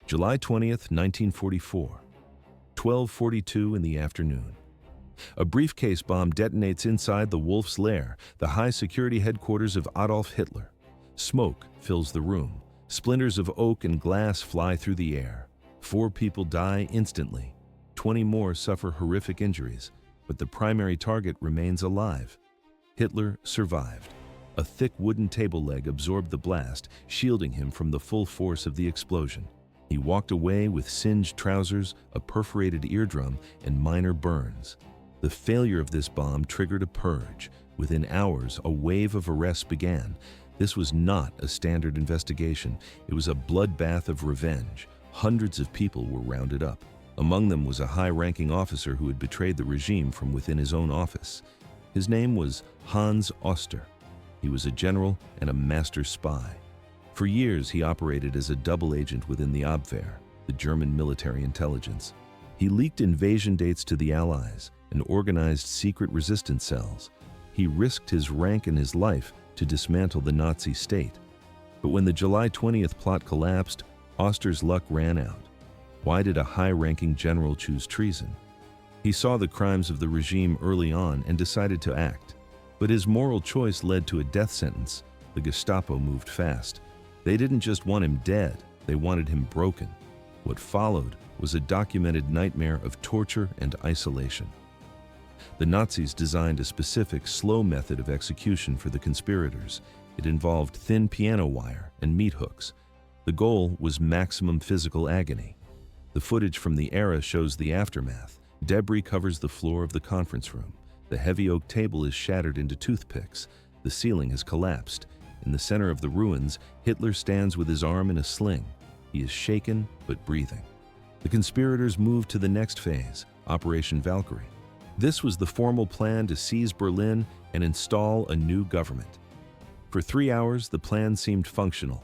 July 20th, 1944, 12:42 in the afternoon. A briefcase bomb detonates inside the Wolf's Lair, the high-security headquarters of Adolf Hitler. Smoke fills the room. Splinters of oak and glass fly through the air. 4 people die instantly. 20 more suffer horrific injuries, but the primary target remains alive. Hitler survived. A thick wooden table leg absorbed the blast, shielding him from the full force of the explosion. He walked away with singed trousers, a perforated eardrum, and minor burns. The failure of this bomb triggered a purge. Within hours, a wave of arrests began. This was not a standard investigation. It was a bloodbath of revenge. Hundreds of people were rounded up. Among them was a high-ranking officer who had betrayed the regime from within his own office. His name was Hans Oster. He was a general and a master spy. For years, he operated as a double agent within the Abwehr, the German military intelligence. He leaked invasion dates to the Allies and organized secret resistance cells. He risked his rank and his life to dismantle the Nazi state. But when the July 20th plot collapsed, Oster's luck ran out. Why did a high-ranking general choose treason? He saw the crimes of the regime early on and decided to act. But his moral choice led to a death sentence. The Gestapo moved fast. They didn't just want him dead, they wanted him broken. What followed was a documented nightmare of torture and isolation. The Nazis designed a specific, slow method of execution for the conspirators. It involved thin piano wire and meat hooks. The goal was maximum physical agony. The footage from the era shows the aftermath. Debris covers the floor of the conference room. The heavy oak table is shattered into toothpicks. The ceiling has collapsed. In the center of the ruins, Hitler stands with his arm in a sling. He is shaken but breathing. The conspirators moved to the next phase, Operation Valkyrie. This was the formal plan to seize Berlin and install a new government. For 3 hours, the plan seemed functional.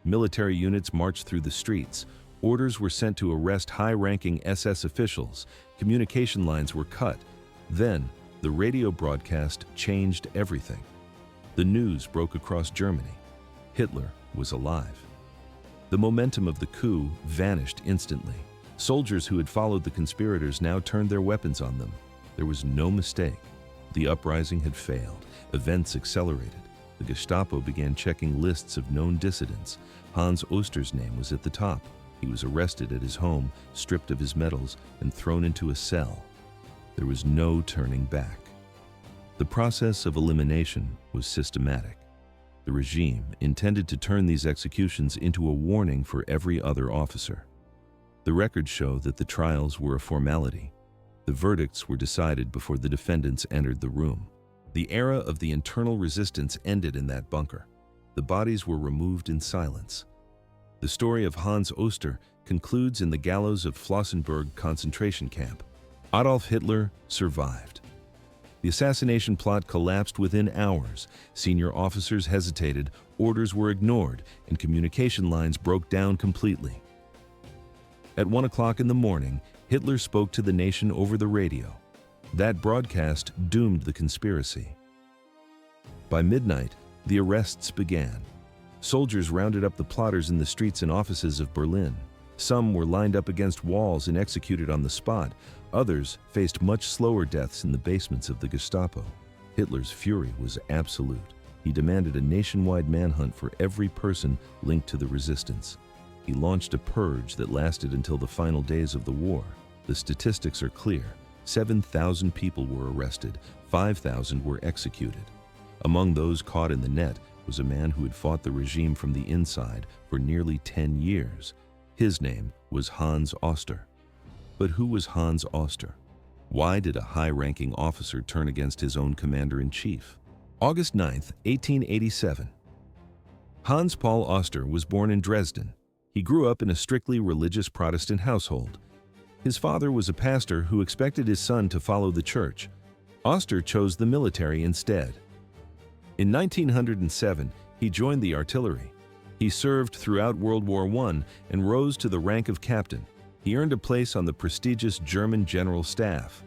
Military units marched through the streets. Orders were sent to arrest high-ranking SS officials. Communication lines were cut. Then, the radio broadcast changed everything. The news broke across Germany. Hitler was alive. The momentum of the coup vanished instantly. Soldiers who had followed the conspirators now turned their weapons on them. There was no mistake. The uprising had failed. Events accelerated. The Gestapo began checking lists of known dissidents. Hans Oster's name was at the top. He was arrested at his home, stripped of his medals, and thrown into a cell. There was no turning back. The process of elimination was systematic. The regime intended to turn these executions into a warning for every other officer. The records show that the trials were a formality. The verdicts were decided before the defendants entered the room. The era of the internal resistance ended in that bunker. The bodies were removed in silence. The story of Hans Oster concludes in the gallows of Flossenbürg concentration camp. Adolf Hitler survived. The assassination plot collapsed within hours. Senior officers hesitated, orders were ignored, and communication lines broke down completely. At 1 o'clock in the morning, Hitler spoke to the nation over the radio. That broadcast doomed the conspiracy. By midnight, the arrests began. Soldiers rounded up the plotters in the streets and offices of Berlin. Some were lined up against walls and executed on the spot. Others faced much slower deaths in the basements of the Gestapo. Hitler's fury was absolute. He demanded a nationwide manhunt for every person linked to the resistance. He launched a purge that lasted until the final days of the war. The statistics are clear. 7,000 people were arrested, 5,000 were executed. Among those caught in the net was a man who had fought the regime from the inside for nearly 10 years. His name was Hans Oster. But who was Hans Oster? Why did a high-ranking officer turn against his own commander-in-chief? August 9, 1887. Hans Paul Oster was born in Dresden. He grew up in a strictly religious Protestant household. His father was a pastor who expected his son to follow the church. Oster chose the military instead. In 1907, he joined the artillery. He served throughout World War I and rose to the rank of captain. He earned a place on the prestigious German General Staff.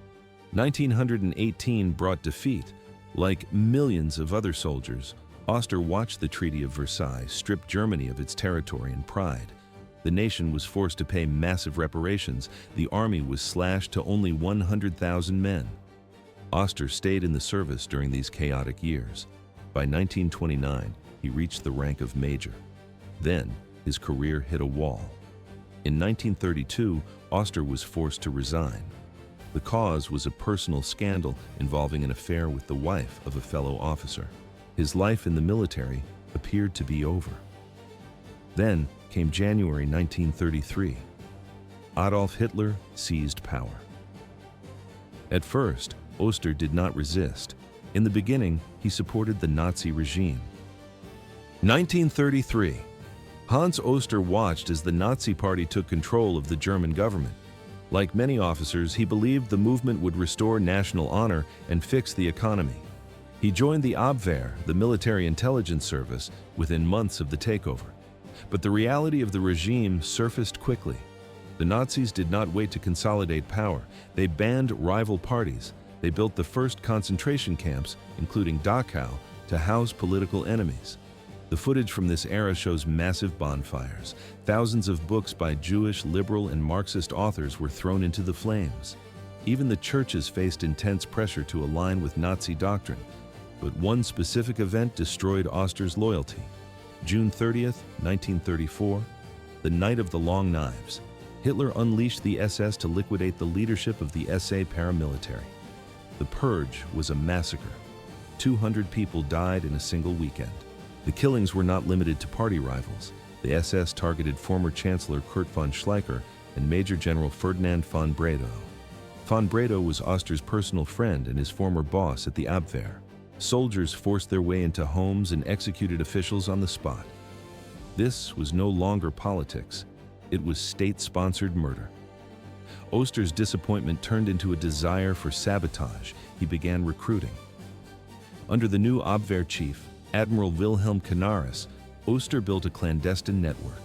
1918 brought defeat. Like millions of other soldiers, Oster watched the Treaty of Versailles strip Germany of its territory and pride. The nation was forced to pay massive reparations. The army was slashed to only 100,000 men. Oster stayed in the service during these chaotic years. By 1929, he reached the rank of major. Then, his career hit a wall. In 1932, Oster was forced to resign. The cause was a personal scandal involving an affair with the wife of a fellow officer. His life in the military appeared to be over. Then came January 1933. Adolf Hitler seized power. At first, Oster did not resist. In the beginning, he supported the Nazi regime. 1933. Hans Oster watched as the Nazi Party took control of the German government. Like many officers, he believed the movement would restore national honor and fix the economy. He joined the Abwehr, the military intelligence service, within months of the takeover. But the reality of the regime surfaced quickly. The Nazis did not wait to consolidate power. They banned rival parties. They built the first concentration camps, including Dachau, to house political enemies. The footage from this era shows massive bonfires. Thousands of books by Jewish, liberal, and Marxist authors were thrown into the flames. Even the churches faced intense pressure to align with Nazi doctrine. But one specific event destroyed Oster's loyalty. June 30th, 1934, the night of the Long Knives. Hitler unleashed the SS to liquidate the leadership of the SA paramilitary. The Purge was a massacre. 200 people died in a single weekend. The killings were not limited to party rivals. The SS targeted former Chancellor Kurt von Schleicher and Major General Ferdinand von Bredow. Von Bredow was Oster's personal friend and his former boss at the Abwehr. Soldiers forced their way into homes and executed officials on the spot. This was no longer politics. It was state-sponsored murder. Oster's disappointment turned into a desire for sabotage. He began recruiting. Under the new Abwehr chief, Admiral Wilhelm Canaris, Oster built a clandestine network.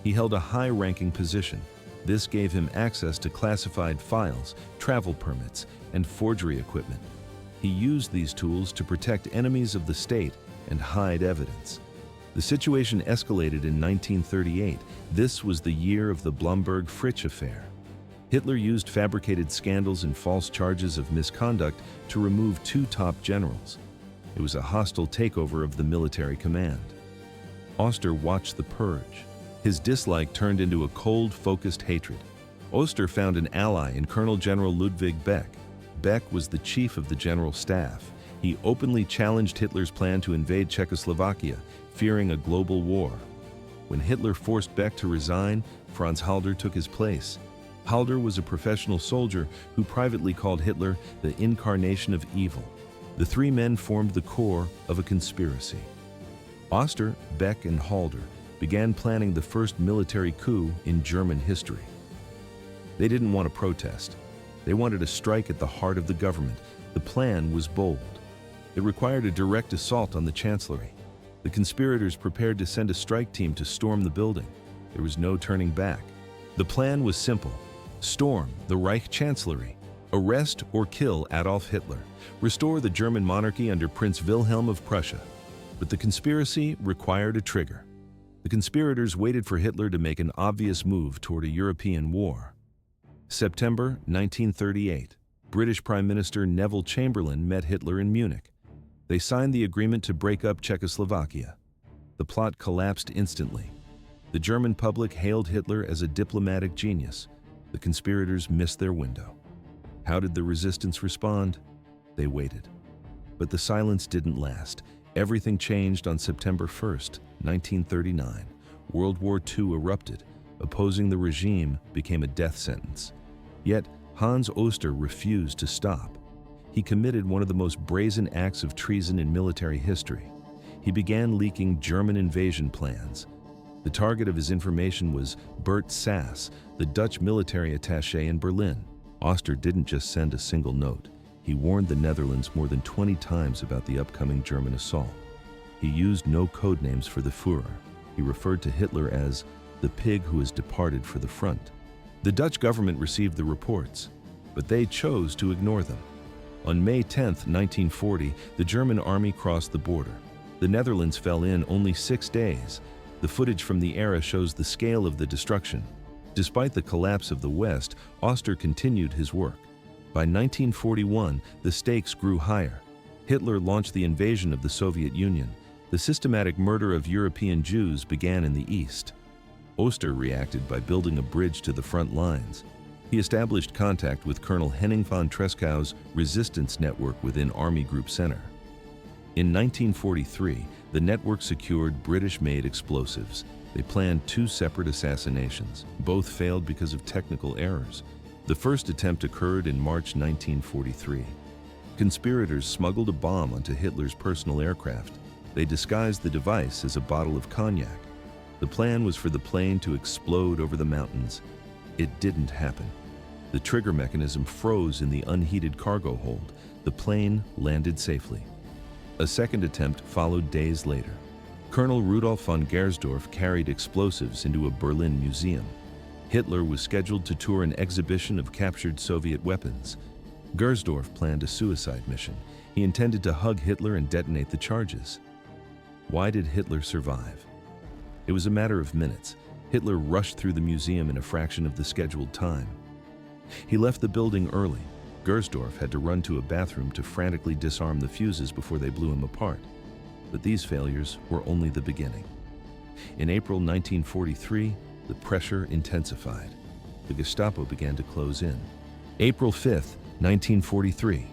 He held a high-ranking position. This gave him access to classified files, travel permits, and forgery equipment. He used these tools to protect enemies of the state and hide evidence. The situation escalated in 1938. This was the year of the Blomberg-Fritsch affair. Hitler used fabricated scandals and false charges of misconduct to remove two top generals. It was a hostile takeover of the military command. Oster watched the purge. His dislike turned into a cold, focused hatred. Oster found an ally in Colonel General Ludwig Beck. Beck was the chief of the general staff. He openly challenged Hitler's plan to invade Czechoslovakia, fearing a global war. When Hitler forced Beck to resign, Franz Halder took his place. Halder was a professional soldier who privately called Hitler the incarnation of evil. The three men formed the core of a conspiracy. Oster, Beck, and Halder began planning the first military coup in German history. They didn't want to protest. They wanted to strike at the heart of the government. The plan was bold. It required a direct assault on the chancellery. The conspirators prepared to send a strike team to storm the building. There was no turning back. The plan was simple: storm the Reich Chancellery, arrest or kill Adolf Hitler, restore the German monarchy under Prince Wilhelm of Prussia. But the conspiracy required a trigger. The conspirators waited for Hitler to make an obvious move toward a European war. September 1938, British Prime Minister Neville Chamberlain met Hitler in Munich. They signed the agreement to break up Czechoslovakia. The plot collapsed instantly. The German public hailed Hitler as a diplomatic genius. The conspirators missed their window. How did the resistance respond? They waited. But the silence didn't last. Everything changed on September 1st, 1939. World War II erupted. Opposing the regime became a death sentence. Yet, Hans Oster refused to stop. He committed one of the most brazen acts of treason in military history. He began leaking German invasion plans. The target of his information was Bert Sass, the Dutch military attaché in Berlin. Oster didn't just send a single note. He warned the Netherlands more than 20 times about the upcoming German assault. He used no code names for the Führer. He referred to Hitler as the pig who has departed for the front. The Dutch government received the reports, but they chose to ignore them. On May 10, 1940, the German army crossed the border. The Netherlands fell in only 6 days. The footage from the era shows the scale of the destruction. Despite the collapse of the West, Oster continued his work. By 1941, the stakes grew higher. Hitler launched the invasion of the Soviet Union. The systematic murder of European Jews began in the East. Oster reacted by building a bridge to the front lines. He established contact with Colonel Henning von Trescow's resistance network within Army Group Center. In 1943, the network secured British-made explosives. They planned 2 separate assassinations. Both failed because of technical errors. The first attempt occurred in March 1943. Conspirators smuggled a bomb onto Hitler's personal aircraft. They disguised the device as a bottle of cognac. The plan was for the plane to explode over the mountains. It didn't happen. The trigger mechanism froze in the unheated cargo hold. The plane landed safely. A second attempt followed days later. Colonel Rudolf von Gersdorf carried explosives into a Berlin museum. Hitler was scheduled to tour an exhibition of captured Soviet weapons. Gersdorf planned a suicide mission. He intended to hug Hitler and detonate the charges. Why did Hitler survive? It was a matter of minutes. Hitler rushed through the museum in a fraction of the scheduled time. He left the building early. Gersdorf had to run to a bathroom to frantically disarm the fuses before they blew him apart. But these failures were only the beginning. In April 1943, the pressure intensified. The Gestapo began to close in. April 5, 1943.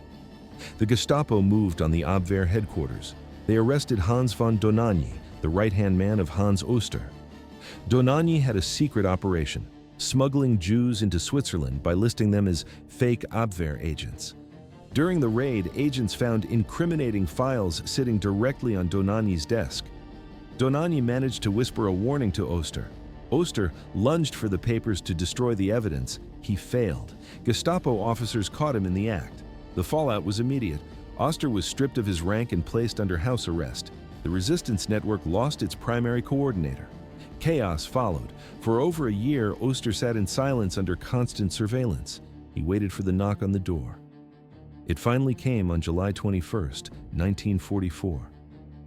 The Gestapo moved on the Abwehr headquarters. They arrested Hans von Dohnanyi, the right-hand man of Hans Oster. Dohnanyi had a secret operation, smuggling Jews into Switzerland by listing them as fake Abwehr agents. During the raid, agents found incriminating files sitting directly on Dohnanyi's desk. Dohnanyi managed to whisper a warning to Oster. Oster lunged for the papers to destroy the evidence. He failed. Gestapo officers caught him in the act. The fallout was immediate. Oster was stripped of his rank and placed under house arrest. The resistance network lost its primary coordinator. Chaos followed. For over a year, Oster sat in silence under constant surveillance. He waited for the knock on the door. It finally came on July 21, 1944.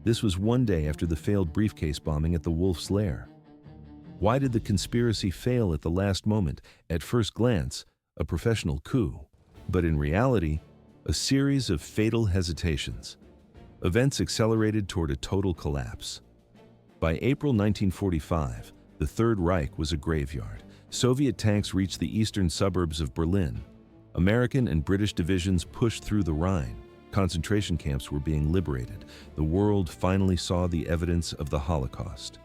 This was one day after the failed briefcase bombing at the Wolf's Lair. Why did the conspiracy fail at the last moment? At first glance, a professional coup. But in reality, a series of fatal hesitations. Events accelerated toward a total collapse. By April 1945, the Third Reich was a graveyard. Soviet tanks reached the eastern suburbs of Berlin. American and British divisions pushed through the Rhine. Concentration camps were being liberated. The world finally saw the evidence of the Holocaust.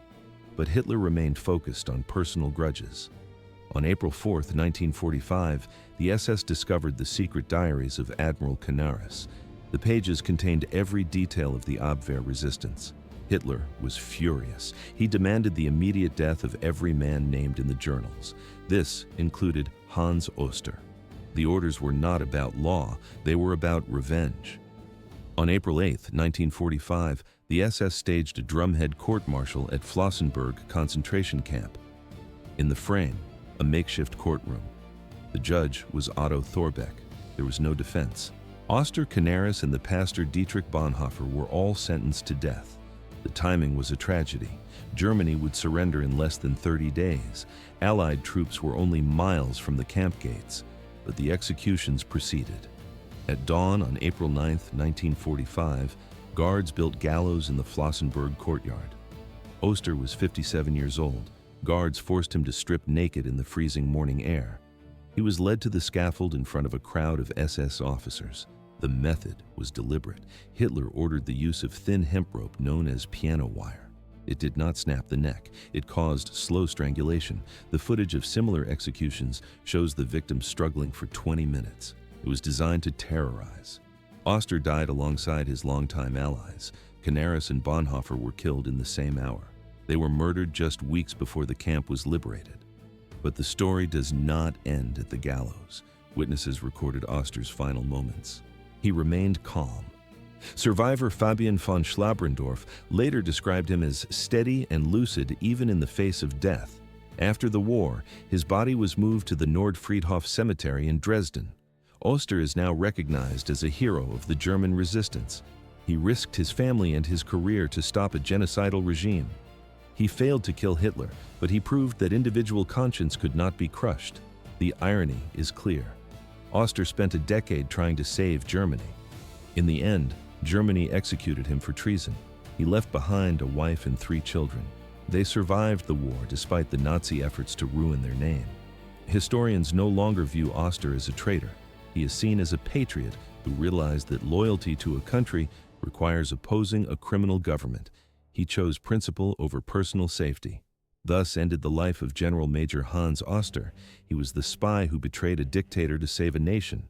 But Hitler remained focused on personal grudges. On April 4, 1945, the SS discovered the secret diaries of Admiral Canaris. The pages contained every detail of the Abwehr resistance. Hitler was furious. He demanded the immediate death of every man named in the journals. This included Hans Oster. The orders were not about law, they were about revenge. On April 8, 1945, the SS staged a drumhead court-martial at Flossenburg concentration camp. In the frame, a makeshift courtroom. The judge was Otto Thorbeck. There was no defense. Oster, Canaris, and the pastor Dietrich Bonhoeffer were all sentenced to death. The timing was a tragedy. Germany would surrender in less than 30 days. Allied troops were only miles from the camp gates, but the executions proceeded. At dawn on April 9, 1945, guards built gallows in the Flossenburg courtyard. Oster was 57 years old. Guards forced him to strip naked in the freezing morning air. He was led to the scaffold in front of a crowd of SS officers. The method was deliberate. Hitler ordered the use of thin hemp rope known as piano wire. It did not snap the neck. It caused slow strangulation. The footage of similar executions shows the victim struggling for 20 minutes. It was designed to terrorize. Oster died alongside his longtime allies. Canaris and Bonhoeffer were killed in the same hour. They were murdered just weeks before the camp was liberated. But the story does not end at the gallows. Witnesses recorded Oster's final moments. He remained calm. Survivor Fabian von Schlabrendorf later described him as steady and lucid even in the face of death. After the war, his body was moved to the Nordfriedhof Cemetery in Dresden. Oster is now recognized as a hero of the German resistance. He risked his family and his career to stop a genocidal regime. He failed to kill Hitler, but he proved that individual conscience could not be crushed. The irony is clear. Oster spent a decade trying to save Germany. In the end, Germany executed him for treason. He left behind a wife and 3 children. They survived the war despite the Nazi efforts to ruin their name. Historians no longer view Oster as a traitor. He is seen as a patriot who realized that loyalty to a country requires opposing a criminal government. He chose principle over personal safety. Thus ended the life of General Major Hans Oster. He was the spy who betrayed a dictator to save a nation.